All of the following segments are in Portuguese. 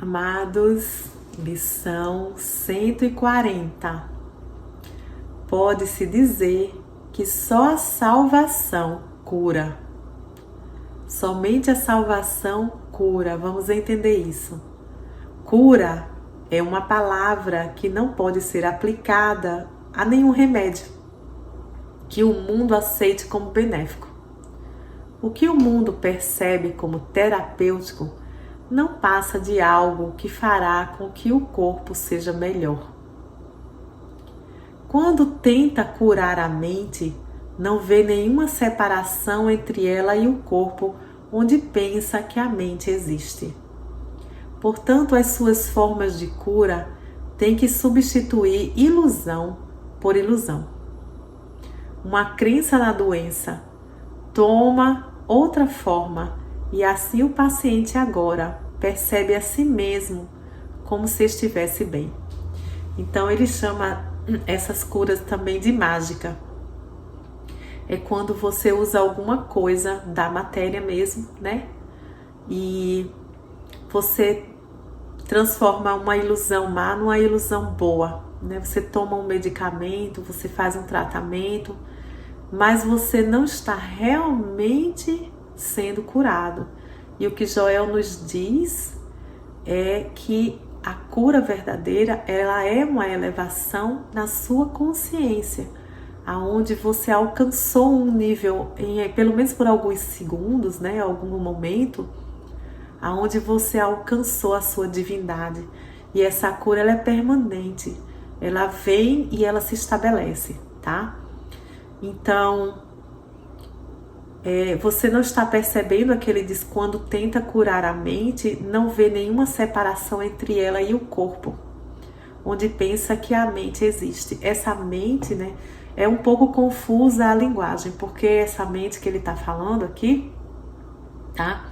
Amados, lição 140. Pode-se dizer que só a salvação cura. Somente a salvação cura. Vamos entender isso. Cura é uma palavra que não pode ser aplicada a nenhum remédio que o mundo aceite como benéfico. O que o mundo percebe como terapêutico não passa de algo que fará com que o corpo seja melhor. Quando tenta curar a mente, não vê nenhuma separação entre ela e o corpo onde pensa que a mente existe. Portanto, as suas formas de cura têm que substituir ilusão por ilusão. Uma crença na doença toma outra forma e assim o paciente agora percebe a si mesmo como se estivesse bem. Então ele chama essas curas também de mágica. É quando você usa alguma coisa da matéria mesmo, né? E você transforma uma ilusão má numa ilusão boa, né? Você toma um medicamento, você faz um tratamento, mas você não está realmente sendo curado. E o que Joel nos diz é que a cura verdadeira, ela é uma elevação na sua consciência, aonde você alcançou um nível, pelo menos por alguns segundos, né, algum momento, aonde você alcançou a sua divindade. E essa cura, ela é permanente. Ela vem e ela se estabelece, tá? Então, você não está percebendo aquele diz quando tenta curar a mente, não vê nenhuma separação entre ela e o corpo, onde pensa que a mente existe. Essa mente, né, é um pouco confusa a linguagem, porque essa mente que ele está falando aqui, tá?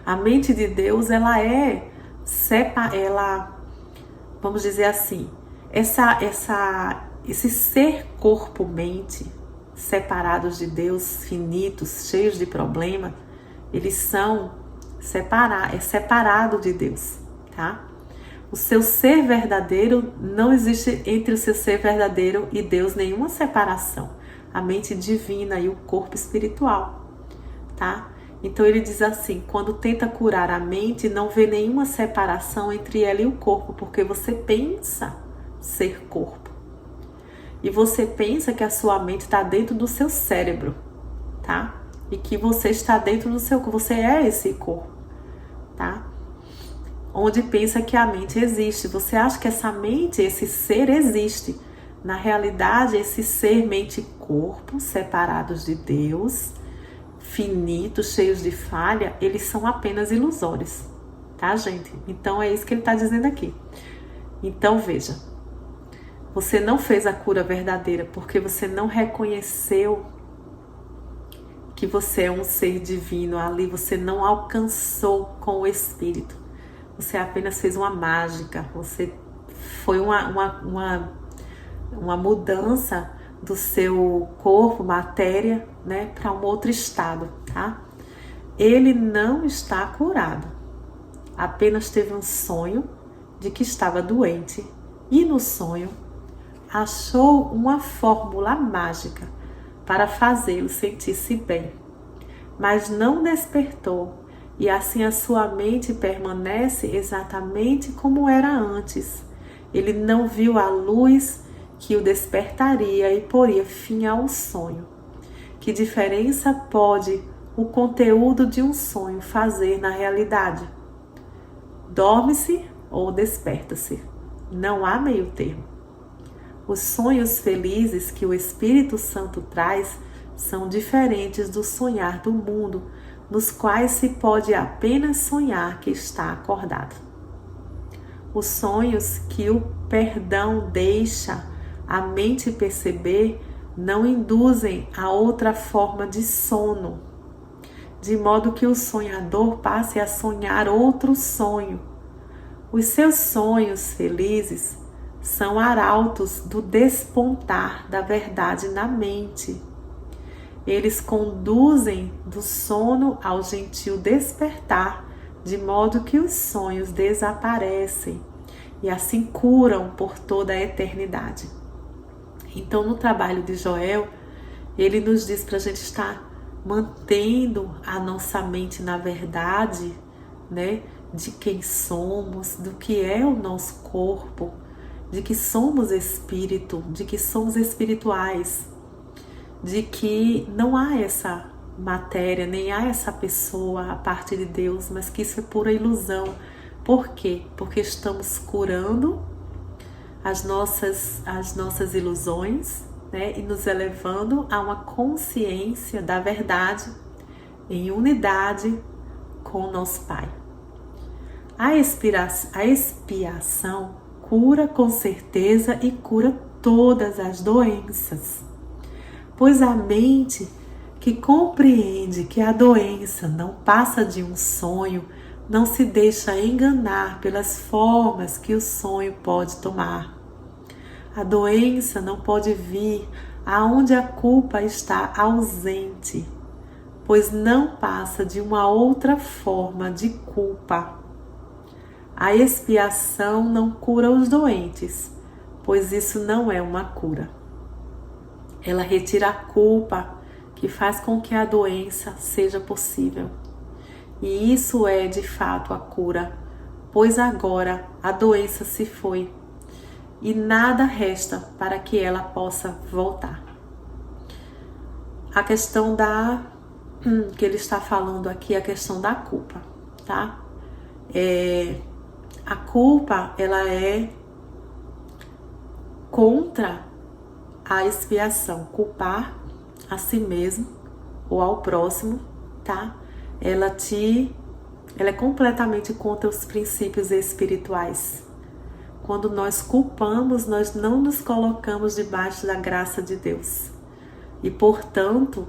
A mente de Deus, ela vamos dizer assim, esse ser corpo-mente, separados de Deus, finitos, cheios de problema, eles são separado de Deus, tá? O seu ser verdadeiro, não existe entre o seu ser verdadeiro e Deus nenhuma separação. A mente divina e o corpo espiritual, tá? Então ele diz assim, quando tenta curar a mente, não vê nenhuma separação entre ela e o corpo, porque você pensa ser corpo. E você pensa que a sua mente está dentro do seu cérebro, tá? E que você está dentro do seu corpo, você é esse corpo, tá? Onde pensa que a mente existe. Você acha que essa mente, esse ser existe. Na realidade, esse ser, mente e corpo, separados de Deus, finitos, cheios de falha, eles são apenas ilusórios, tá, gente? Então é isso que ele está dizendo aqui. Então veja. Você não fez a cura verdadeira porque você não reconheceu que você é um ser divino ali, você não alcançou com o Espírito. Você apenas fez uma mágica, você foi uma mudança do seu corpo, matéria, né, para um outro estado, tá? Ele não está curado, apenas teve um sonho de que estava doente e no sonho achou uma fórmula mágica para fazê-lo sentir-se bem, mas não despertou, e assim a sua mente permanece exatamente como era antes. Ele não viu a luz que o despertaria e poria fim ao sonho. Que diferença pode o conteúdo de um sonho fazer na realidade? Dorme-se ou desperta-se. Não há meio termo. Os sonhos felizes que o Espírito Santo traz são diferentes do sonhar do mundo, nos quais se pode apenas sonhar que está acordado. Os sonhos que o perdão deixa a mente perceber não induzem a outra forma de sono, de modo que o sonhador passe a sonhar outro sonho. Os seus sonhos felizes são arautos do despontar da verdade na mente. Eles conduzem do sono ao gentil despertar de modo que os sonhos desaparecem e assim curam por toda a eternidade. Então, no trabalho de Joel, ele nos diz para a gente estar mantendo a nossa mente na verdade, né, de quem somos, do que é o nosso corpo, de que somos espírito, de que somos espirituais, de que não há essa matéria, nem há essa pessoa a parte de Deus, mas que isso é pura ilusão. Por quê? Porque estamos curando as nossas ilusões, né, e nos elevando a uma consciência da verdade em unidade com o nosso Pai. A expiação cura com certeza e cura todas as doenças, pois a mente que compreende que a doença não passa de um sonho, não se deixa enganar pelas formas que o sonho pode tomar. A doença não pode vir aonde a culpa está ausente, pois não passa de uma outra forma de culpa. A expiação não cura os doentes, pois isso não é uma cura. Ela retira a culpa que faz com que a doença seja possível. E isso é de fato a cura, pois agora a doença se foi e nada resta para que ela possa voltar. A questão que ele está falando aqui é a questão da culpa, tá? A culpa, ela é contra a expiação, culpar a si mesmo ou ao próximo, tá? Ela é completamente contra os princípios espirituais. Quando nós culpamos, nós não nos colocamos debaixo da graça de Deus. E, portanto,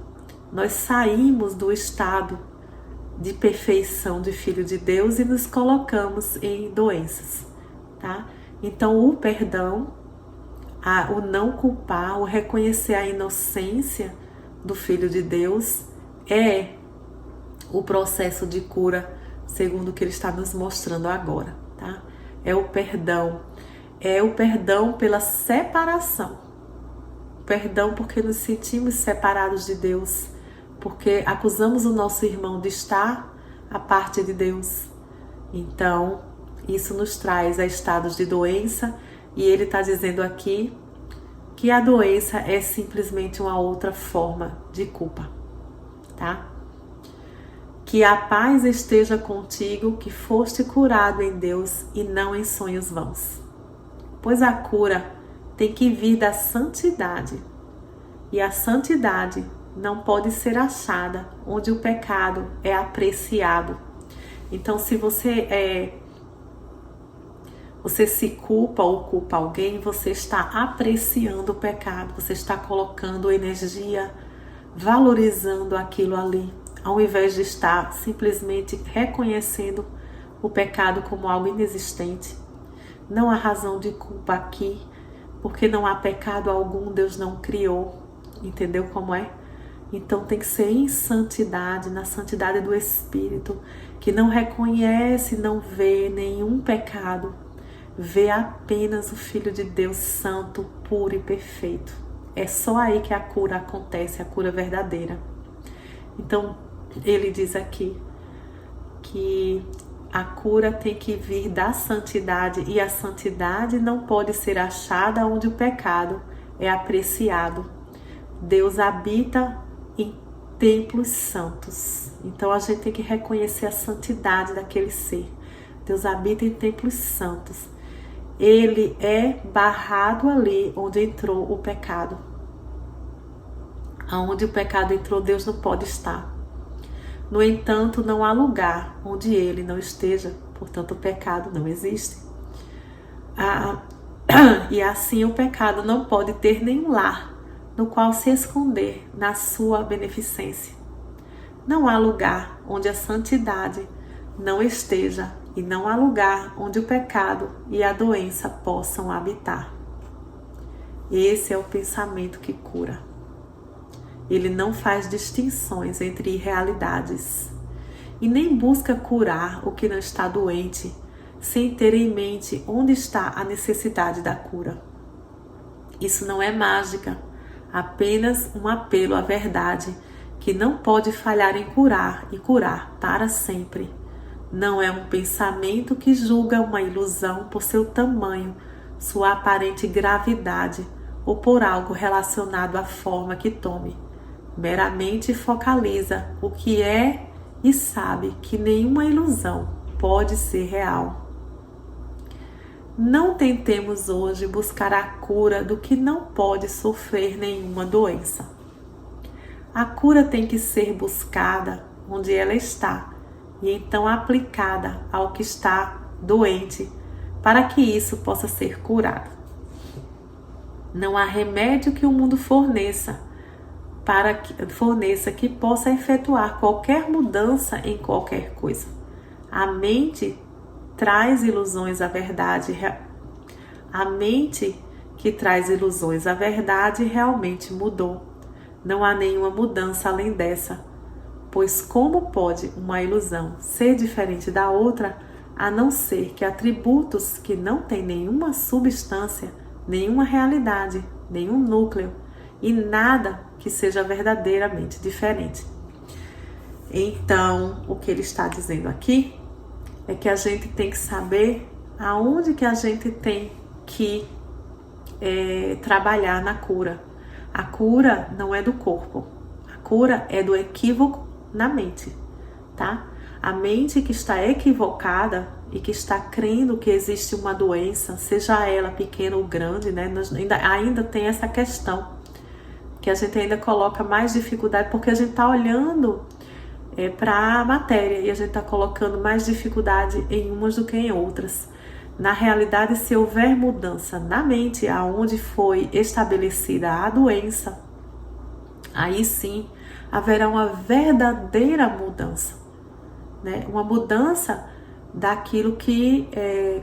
nós saímos do estado de perfeição de Filho de Deus e nos colocamos em doenças, tá? Então, o perdão, o não culpar, o reconhecer a inocência do Filho de Deus é o processo de cura, segundo o que ele está nos mostrando agora, tá? É o perdão pela separação. Perdão porque nos sentimos separados de Deus, porque acusamos o nosso irmão de estar à parte de Deus. Então, isso nos traz a estados de doença, e ele está dizendo aqui que a doença é simplesmente uma outra forma de culpa, tá? Que a paz esteja contigo, que foste curado em Deus e não em sonhos vãos. Pois a cura tem que vir da santidade, e a santidade não pode ser achada onde o pecado é apreciado. Então, se você se culpa ou culpa alguém, você está apreciando o pecado, você está colocando energia, valorizando aquilo ali, ao invés de estar simplesmente reconhecendo o pecado como algo inexistente. Não há razão de culpa aqui, porque não há pecado algum, Deus não criou. Entendeu como é? Então tem que ser em santidade, na santidade do Espírito, que não reconhece, não vê nenhum pecado, vê apenas o Filho de Deus santo, puro e perfeito. É só aí que a cura acontece, a cura verdadeira. Então, ele diz aqui que a cura tem que vir da santidade, e a santidade não pode ser achada onde o pecado é apreciado. Deus habita em templos santos. Então a gente tem que reconhecer a santidade daquele ser. Deus habita em templos santos. Ele é barrado ali onde entrou o pecado. Aonde o pecado entrou, Deus não pode estar. No entanto, não há lugar onde ele não esteja, portanto o pecado não existe. E assim o pecado não pode ter nenhum lar no qual se esconder na sua beneficência. Não há lugar onde a santidade não esteja, e não há lugar onde o pecado e a doença possam habitar. Esse é o pensamento que cura. Ele não faz distinções entre irrealidades. e nem busca curar o que não está doente, sem ter em mente onde está a necessidade da cura. Isso não é mágica, apenas um apelo à verdade que não pode falhar em curar e curar para sempre. Não é um pensamento que julga uma ilusão por seu tamanho, sua aparente gravidade ou por algo relacionado à forma que tome. Meramente focaliza o que é e sabe que nenhuma ilusão pode ser real. Não tentemos hoje buscar a cura do que não pode sofrer nenhuma doença. A cura tem que ser buscada onde ela está e então aplicada ao que está doente para que isso possa ser curado. Não há remédio que o mundo forneça que possa efetuar qualquer mudança em qualquer coisa. A mente traz ilusões à verdade. A mente que traz ilusões à verdade realmente mudou. Não há nenhuma mudança além dessa, pois como pode uma ilusão ser diferente da outra, a não ser que atributos que não têm nenhuma substância, nenhuma realidade, nenhum núcleo e nada que seja verdadeiramente diferente. Então, o que ele está dizendo aqui é que a gente tem que saber aonde que a gente tem que trabalhar na cura. A cura não é do corpo, a cura é do equívoco na mente, tá? A mente que está equivocada e que está crendo que existe uma doença, seja ela pequena ou grande, né? Ainda tem essa questão, que a gente ainda coloca mais dificuldade, porque a gente está olhando para a matéria e a gente está colocando mais dificuldade em umas do que em outras. Na realidade, se houver mudança na mente aonde foi estabelecida a doença, aí sim haverá uma verdadeira mudança, né? Uma mudança daquilo que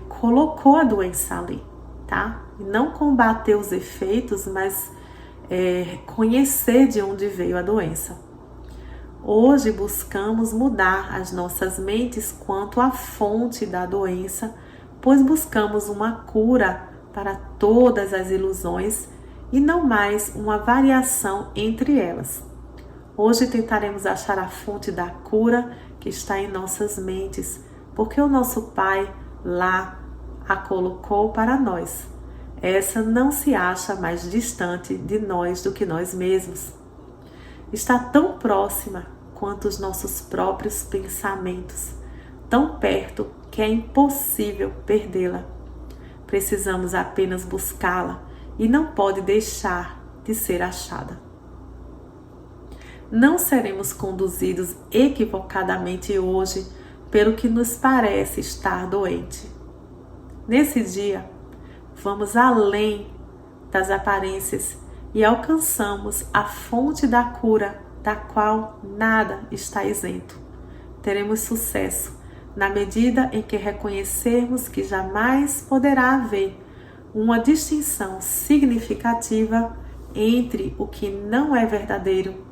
colocou a doença ali, tá? E não combater os efeitos, mas conhecer de onde veio a doença. Hoje buscamos mudar as nossas mentes quanto à fonte da doença, pois buscamos uma cura para todas as ilusões e não mais uma variação entre elas. Hoje tentaremos achar a fonte da cura que está em nossas mentes, porque o nosso Pai lá a colocou para nós. Essa não se acha mais distante de nós do que nós mesmos. Está tão próxima quanto os nossos próprios pensamentos, tão perto que é impossível perdê-la. Precisamos apenas buscá-la e não pode deixar de ser achada. Não seremos conduzidos equivocadamente hoje pelo que nos parece estar doente. Nesse dia, vamos além das aparências e alcançamos a fonte da cura, da qual nada está isento. Teremos sucesso na medida em que reconhecermos que jamais poderá haver uma distinção significativa entre o que não é verdadeiro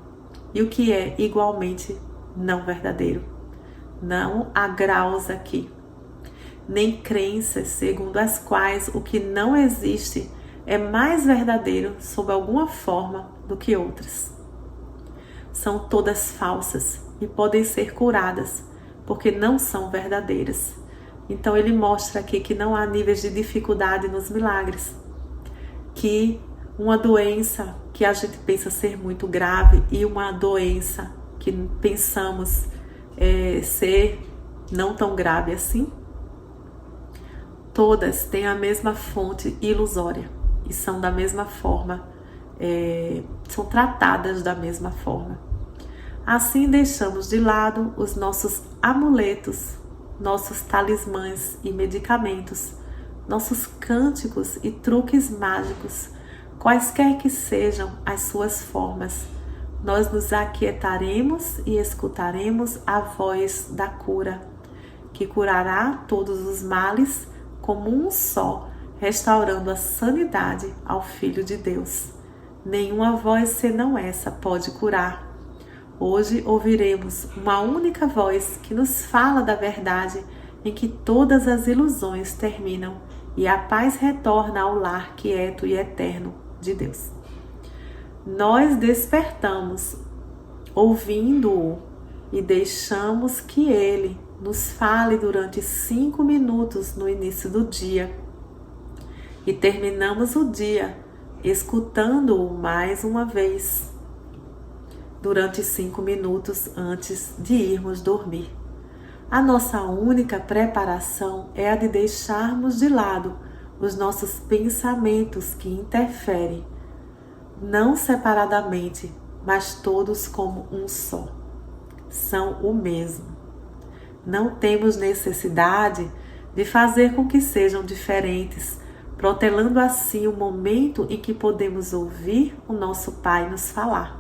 e o que é igualmente não verdadeiro. Não há graus aqui, nem crenças segundo as quais o que não existe é mais verdadeiro sob alguma forma do que outras. São todas falsas e podem ser curadas, porque não são verdadeiras. Então ele mostra aqui que não há níveis de dificuldade nos milagres, que uma doença que a gente pensa ser muito grave e uma doença que pensamos ser não tão grave assim, todas têm a mesma fonte ilusória e são da mesma forma, são tratadas da mesma forma. Assim deixamos de lado os nossos amuletos, nossos talismãs e medicamentos, nossos cânticos e truques mágicos, quaisquer que sejam as suas formas. Nós nos aquietaremos e escutaremos a voz da cura, que curará todos os males como um só, restaurando a sanidade ao Filho de Deus. Nenhuma voz senão essa pode curar. Hoje ouviremos uma única voz que nos fala da verdade em que todas as ilusões terminam e a paz retorna ao lar quieto e eterno de Deus. Nós despertamos ouvindo-o e deixamos que ele nos fale durante 5 minutos no início do dia. E terminamos o dia escutando-o mais uma vez durante 5 minutos antes de irmos dormir. A nossa única preparação é a de deixarmos de lado os nossos pensamentos que interferem, não separadamente, mas todos como um só. São o mesmo. Não temos necessidade de fazer com que sejam diferentes, protelando assim o momento em que podemos ouvir o nosso Pai nos falar.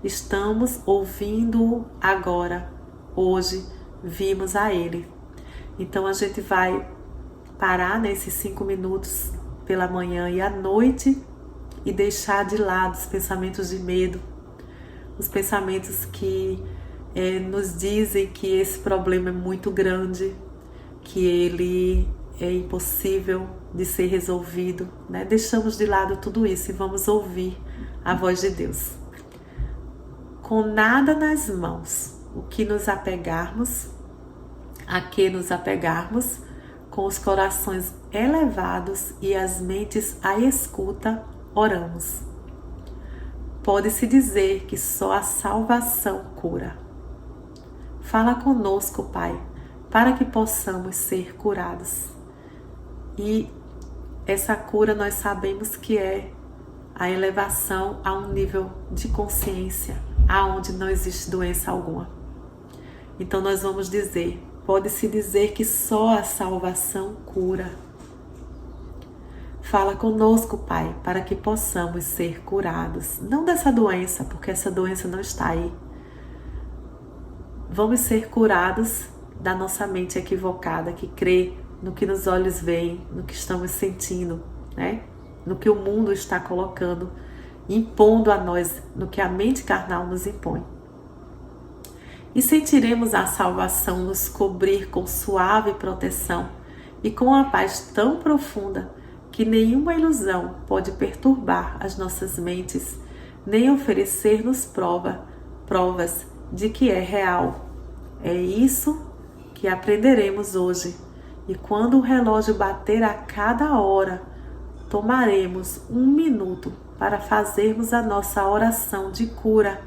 Estamos ouvindo-o agora, hoje, vimos a Ele. Então a gente vai parar nesses 5 minutos pela manhã e à noite e deixar de lado os pensamentos de medo, os pensamentos que nos dizem que esse problema é muito grande, que ele é impossível de ser resolvido, né? Deixamos de lado tudo isso e vamos ouvir a voz de Deus. Com nada nas mãos, o que nos apegarmos, a que nos apegarmos, com os corações elevados e as mentes à escuta, oramos. Pode-se dizer que só a salvação cura. Fala conosco, Pai, para que possamos ser curados. E essa cura nós sabemos que é a elevação a um nível de consciência, aonde não existe doença alguma. Então nós vamos dizer, pode-se dizer que só a salvação cura. Fala conosco, Pai, para que possamos ser curados. Não dessa doença, porque essa doença não está aí. Vamos ser curados da nossa mente equivocada, que crê no que nos olhos veem, no que estamos sentindo, né? No que o mundo está colocando, impondo a nós, no que a mente carnal nos impõe. E sentiremos a salvação nos cobrir com suave proteção e com a paz tão profunda que nenhuma ilusão pode perturbar as nossas mentes, nem oferecer-nos provas de que é real. É isso que aprenderemos hoje. E quando o relógio bater a cada hora, tomaremos 1 minuto para fazermos a nossa oração de cura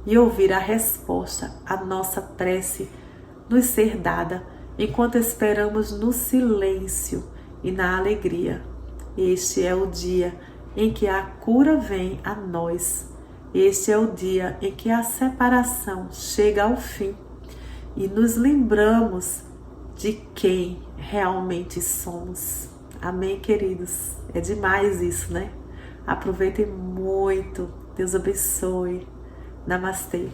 e ouvir a resposta à nossa prece nos ser dada, enquanto esperamos no silêncio e na alegria. Este é o dia em que a cura vem a nós. Este é o dia em que a separação chega ao fim e nos lembramos de quem realmente somos. Amém, queridos? É demais isso, né? Aproveitem muito. Deus abençoe. Namastê.